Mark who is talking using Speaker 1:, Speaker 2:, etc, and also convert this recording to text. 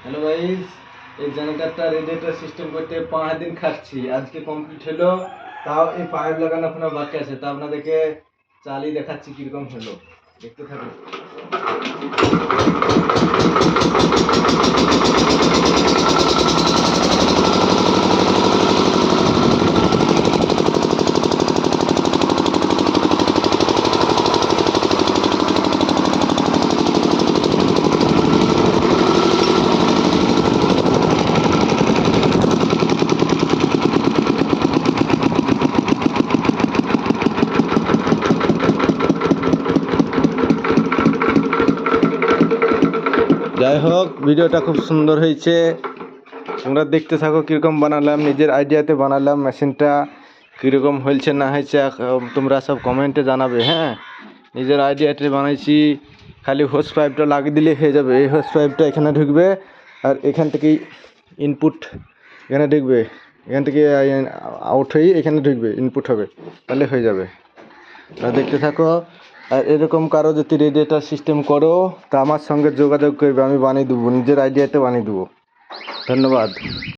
Speaker 1: Hello guys, এই জেনারেটরটা radiator system করতে 5 দিন খাটছি, আজকে কমপ্লিট হলো। তাও এই পাইপ লাগানো এখনো বাকি আছে, তা আপনাদেরকে চালিয়ে দেখাচ্ছি কিরকম হলো, দেখতে থাকুন। যাই হোক, ভিডিওটা খুব সুন্দর হয়েছে, তোমরা দেখতে থাকো কীরকম বানালাম। নিজের আইডিয়াতে বানালাম। মেশিনটা কীরকম হয়েছে না হয়েছে তোমরা সব কমেন্টে জানাবে। হ্যাঁ, নিজের আইডিয়াতে বানাইছি। খালি হোস পাইপটা লাগিয়ে দিলে হয়ে যাবে। এই হোস পাইপটা এখানে ঢুকবে আর এখান থেকেই ইনপুট এখানে ঢুকবে, এখান থেকে আউট হয়ে এখানে ঢুকবে, ইনপুট হবে, তাহলে হয়ে যাবে। দেখতে থাকো। আর এরকম কারো যদি রেডিয়েটর সিস্টেম করো তা আমার সঙ্গে যোগাযোগ করবে, আমি বানিয়ে দেবো, নিজের আইডিয়াতে বানিয়ে দেবো। ধন্যবাদ।